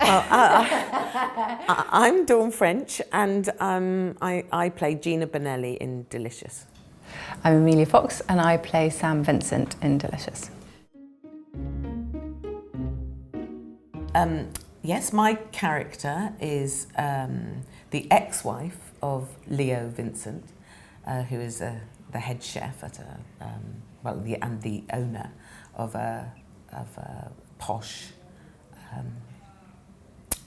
Well, I'm Dawn French, and I play Gina Bonelli in Delicious. I'm Emilia Fox, and I play Sam Vincent in Delicious. Yes, my character is the ex-wife of Leo Vincent, who is the head chef at and the owner of a posh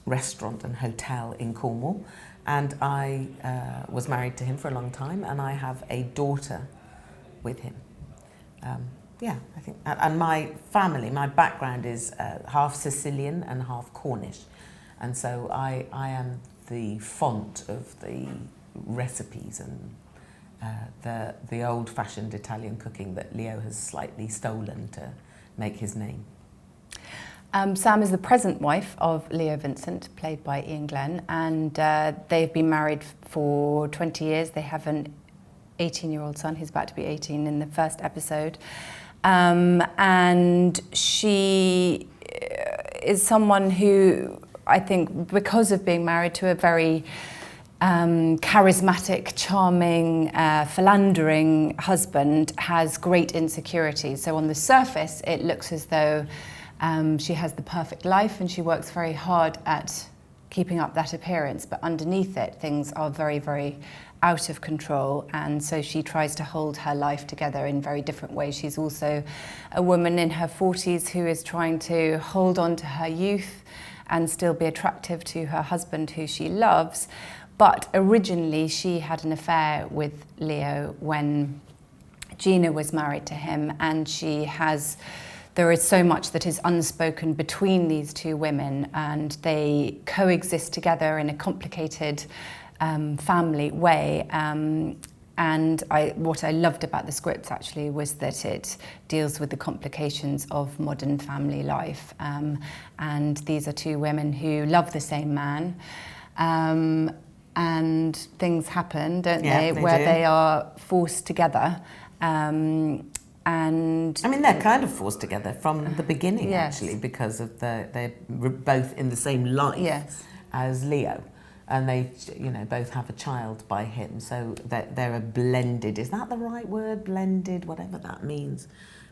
restaurant and hotel in Cornwall. And I was married to him for a long time, and I have a daughter with him. I think, and my family, my background is half Sicilian and half Cornish, and so I am the font of the recipes and the old-fashioned Italian cooking that Leo has slightly stolen to make his name. Sam is the present wife of Leo Vincent, played by Ian Glenn, and they've been married for 20 years. They have an 18-year-old son. He's about to be 18 in the first episode. And she is someone who, I think, because of being married to a very charismatic, charming, philandering husband, has great insecurities. So on the surface, it looks as though she has the perfect life and she works very hard at keeping up that appearance, but underneath it, things are very, very out of control, and so she tries to hold her life together in very different ways. She's also a woman in her 40s who is trying to hold on to her youth and still be attractive to her husband, who she loves. But originally she had an affair with Leo when Gina was married to him, and there is so much that is unspoken between these two women, and they coexist together in a complicated family way. And what I loved about the script actually was that it deals with the complications of modern family life. And these are two women who love the same man. And things happen, don't they, where they are forced together. And I mean, they're kind of forced together from the beginning, actually, because of they're both in the same life as Leo. And they, both have a child by him, so they're a blended. Is that the right word? Blended, whatever that means.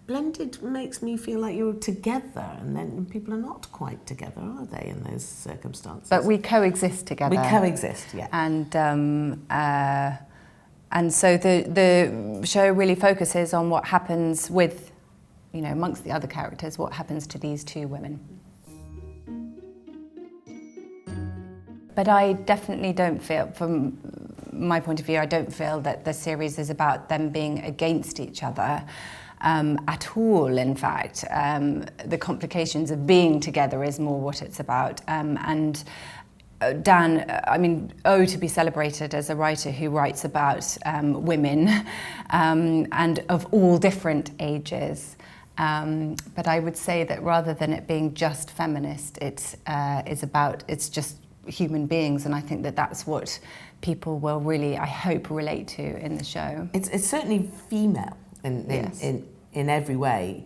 Blended makes me feel like you're together, and then people are not quite together, are they, in those circumstances? But we coexist together. We coexist, yeah. And so the show really focuses on what happens with, amongst the other characters, what happens to these two women. But I definitely don't feel, from my point of view, I don't feel that the series is about them being against each other at all. In fact, the complications of being together is more what it's about. And Dan, to be celebrated as a writer who writes about women and of all different ages. But I would say that rather than it being just feminist, it's just human beings, and I think that that's what people will really, I hope, relate to in the show. It's certainly female in every way.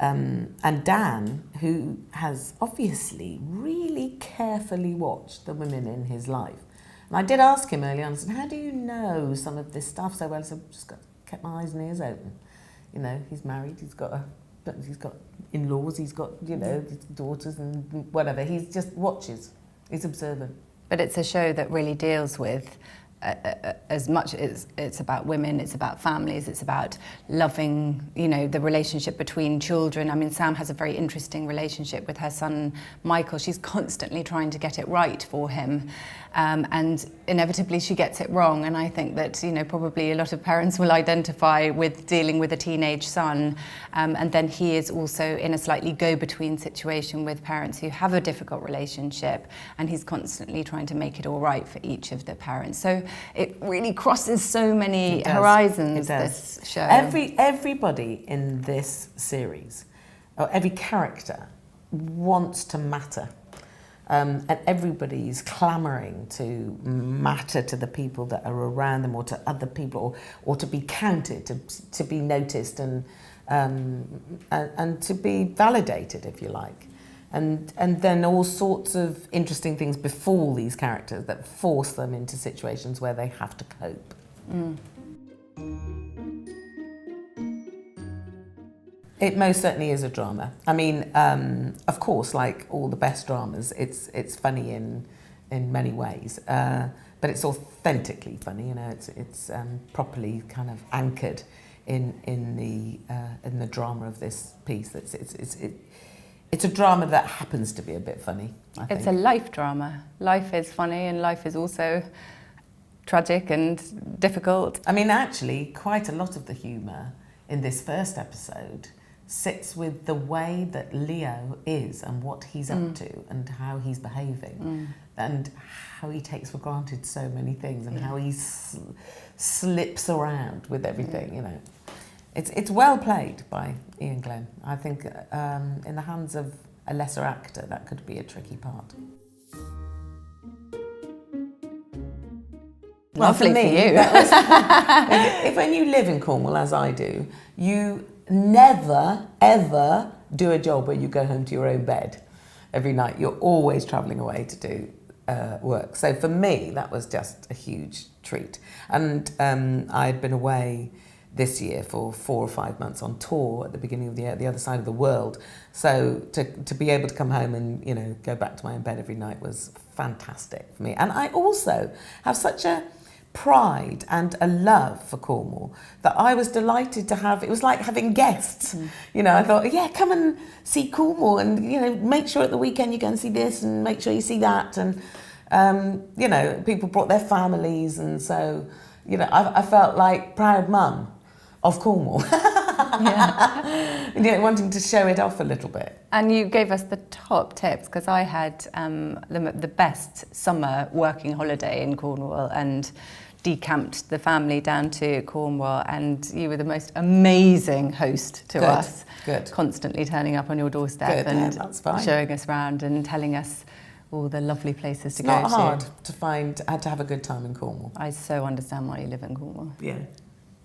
And Dan, who has obviously really carefully watched the women in his life. And I did ask him early on, I said, how do you know some of this stuff so well? So I've just kept my eyes and ears open. He's married, he's got in-laws, he's got, his daughters and whatever. He just watches, he's observant. But it's a show that really deals with as much as it's about women, it's about families, it's about loving, the relationship between children. Sam has a very interesting relationship with her son, Michael. She's constantly trying to get it right for him. And inevitably she gets it wrong. And I think that, probably a lot of parents will identify with dealing with a teenage son. And then he is also in a slightly go-between situation with parents who have a difficult relationship. And he's constantly trying to make it all right for each of the parents. So it really crosses so many horizons, this show. Everybody in this series, or every character, wants to matter. And everybody's clamouring to matter to the people that are around them, or to other people, or to be counted, to be noticed and to be validated, if you like. and then all sorts of interesting things befall these characters that force them into situations where they have to cope. It most certainly is a drama. I mean, of course, like all the best dramas, it's funny in many ways, but it's authentically funny. You know, it's properly kind of anchored in the drama of this piece. It's a drama that happens to be a bit funny, I think. It's a life drama. Life is funny and life is also tragic and difficult. I mean, actually, quite a lot of the humour in this first episode sits with the way that Leo is and what he's up to and how he's behaving and how he takes for granted so many things and how he slips around with everything, you know. It's well played by Ian Glenn. I think in the hands of a lesser actor, that could be a tricky part. Well, Lovely for me, for you. if when you live in Cornwall, as I do, you never, ever do a job where you go home to your own bed every night. You're always travelling away to do work. So for me, that was just a huge treat. And I'd been away this year for 4 or 5 months on tour at the beginning of the year, the other side of the world. So to be able to come home and, you know, go back to my own bed every night was fantastic for me. And I also have such a pride and a love for Cornwall that I was delighted to have. It was like having guests. You know, I thought, yeah, come and see Cornwall and, you know, make sure at the weekend you go and see this and make sure you see that. And, you know, people brought their families. And so, you know, I felt like proud mum of Cornwall. Yeah. You know, wanting to show it off a little bit. And you gave us the top tips, because I had the best summer working holiday in Cornwall and decamped the family down to Cornwall, and you were the most amazing host to us. Good. Constantly turning up on your doorstep and that's fine. Showing us around and telling us all the lovely places to It's go to. not hard to have a good time in Cornwall. I so understand why you live in Cornwall. Yeah.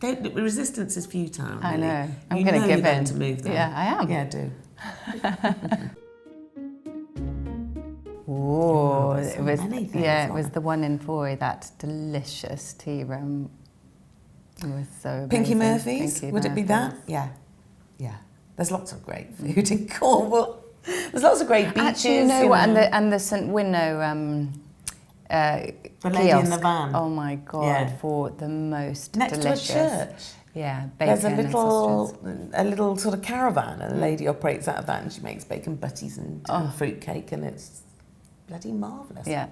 Resistance is futile. Really. I know. I'm you going know to give you're in. going to move there. Yeah, I am. Yeah, do. Oh, there's so it was many things, it was the one in Foy, that delicious tea room. It was so amazing. Pinky Murphy's? Pinky Would it be that? Murphy's. Yeah. Yeah. There's lots of great food in Cornwall. There's lots of great beaches. Actually, you know what? And the St Winnow the lady kiosk. in the van. Oh my God, Yeah. for the most Next delicious. to a church. Yeah, bacon There's and sausages. a little sort of caravan, and a lady operates out of that, and she makes bacon butties and fruit cake, and it's bloody marvellous. Yeah.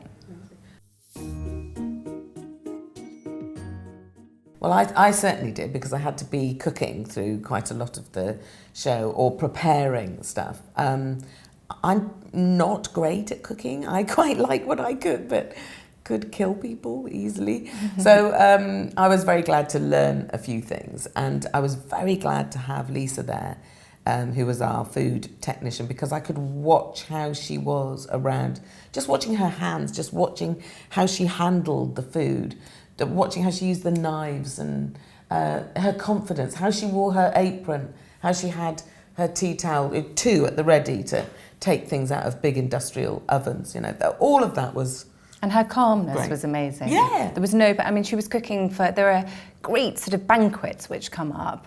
Well, I certainly did, because I had to be cooking through quite a lot of the show, or preparing stuff. I'm not great at cooking. I quite like what I cook, but could kill people easily. So I was very glad to learn a few things, and I was very glad to have Lisa there, who was our food technician, because I could watch how she was around, just watching her hands, just watching how she handled the food, watching how she used the knives, and her confidence, how she wore her apron, how she had her tea towel, 2 at the ready to take things out of big industrial ovens, you know. All of that was... And her calmness great. Was amazing. Yeah. There was I mean, she was cooking for... There are great sort of banquets which come up,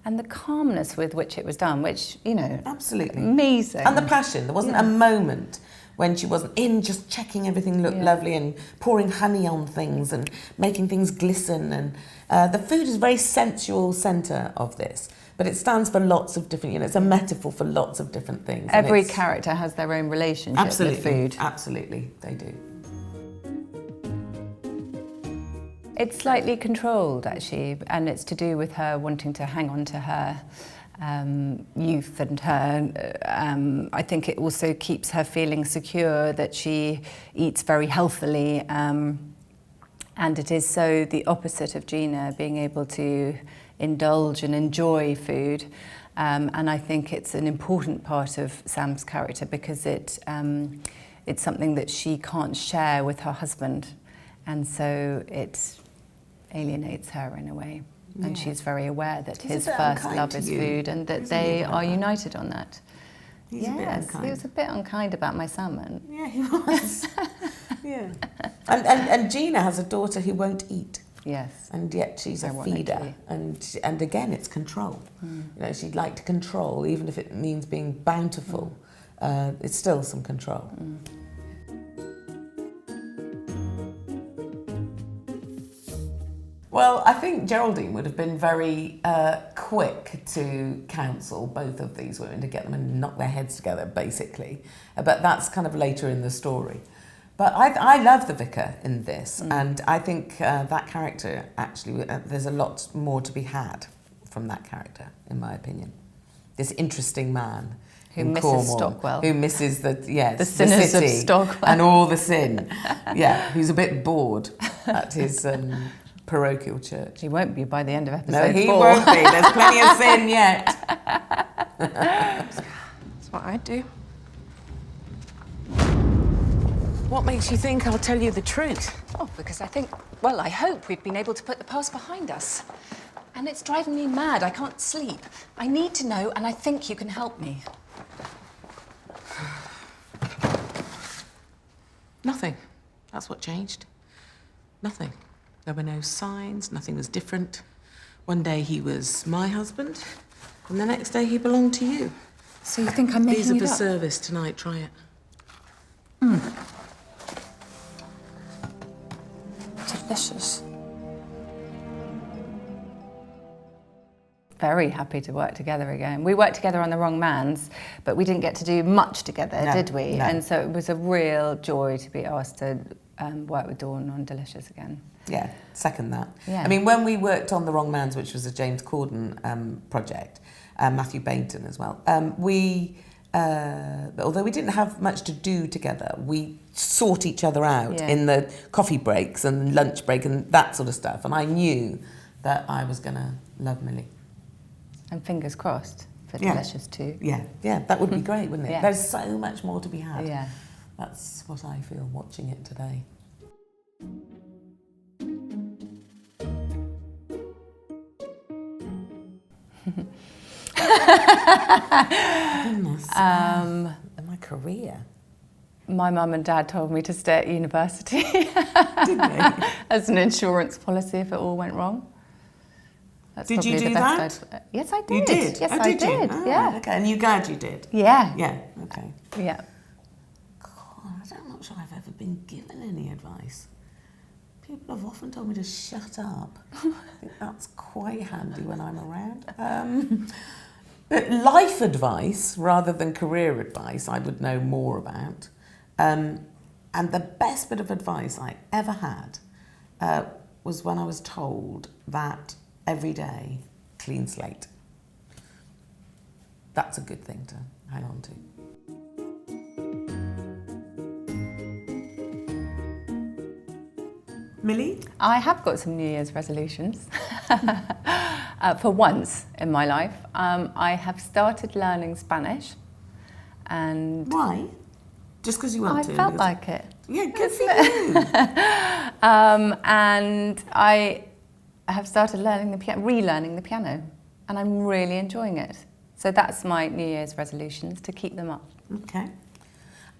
and the calmness with which it was done, which, you know... Absolutely. Amazing. And the passion. There wasn't a moment when she wasn't in just checking everything looked lovely and pouring honey on things and making things glisten. And the food is a very sensual centre of this. But it stands for lots of different, you know, it's a metaphor for lots of different things. Every character has their own relationship with food. Absolutely, they do. It's slightly controlled, actually, and it's to do with her wanting to hang on to her youth and her... I think it also keeps her feeling secure that she eats very healthily, and it is so the opposite of Gina, being able to indulge and enjoy food, and I think it's an important part of Sam's character, because it's something that she can't share with her husband, and so it alienates her in a way. Yeah. And she's very aware that his first love is food, and that they are united on that. He's a bit unkind. He was a bit unkind about my salmon. Yeah, he was. Yeah. And Gina has a daughter who won't eat. Yes. And yet she's a feeder. And again, it's control. You know, she'd like to control, even if it means being bountiful. It's still some control. Well, I think Geraldine would have been very quick to counsel both of these women to get them and knock their heads together, basically. But that's kind of later in the story. But I love the vicar in this, and I think that character, actually, there's a lot more to be had from that character, in my opinion. This interesting man who misses Cornwall, Stockwell. who misses the sinners city of Stockwell. and all the sin. Yeah, who's a bit bored at his parochial church. He won't be by the end of episode 4. No, he won't be. There's plenty of sin yet. That's what I'd do. What makes you think I'll tell you the truth? Oh, because I think, well, I hope we've been able to put the past behind us. And it's driving me mad. I can't sleep. I need to know, and I think you can help me. Nothing. That's what changed. Nothing. There were no signs, nothing was different. One day he was my husband, and the next day he belonged to you. So you think I'm These making are it for up? service tonight, try it. Delicious. Very happy to work together again. We worked together on The Wrong Mans, but we didn't get to do much together, did we? No. And so it was a real joy to be asked to work with Dawn on Delicious again. Yeah, second that. Yeah. I mean, when we worked on The Wrong Mans, which was a James Corden project, Matthew Bainton as well, although we didn't have much to do together, we sought each other out in the coffee breaks and lunch break and that sort of stuff. And I knew that I was going to love Millie. And fingers crossed for Delicious too. Yeah, that would be great, wouldn't it? Yeah. There's so much more to be had. Yeah. That's what I feel watching it today. Goodness. My career. My mum and dad told me to stay at university. Did they? As an insurance policy if it all went wrong. That's Did you probably do the best that? Yes, I did. You did? Yes, Oh, I did you? did. Oh, Yeah. Okay, and you're glad you did? Yeah. Yeah, okay. Yeah. God, I'm not sure I've ever been given any advice. People have often told me to shut up. I think that's quite handy when I'm around. But life advice, rather than career advice, I would know more about. And the best bit of advice I ever had was when I was told that every day, clean slate. That's a good thing to hang on to. Millie? I have got some New Year's resolutions. For once in my life, I have started learning Spanish. And Why? Just because you want I to? felt because- like it. Yeah, good for you. And I have started relearning the piano, and I'm really enjoying it. So that's my New Year's resolutions, to keep them up. Okay.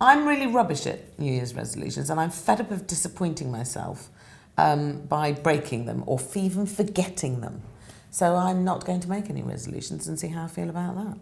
I'm really rubbish at New Year's resolutions, and I'm fed up of disappointing myself by breaking them or even forgetting them. So I'm not going to make any resolutions and see how I feel about that.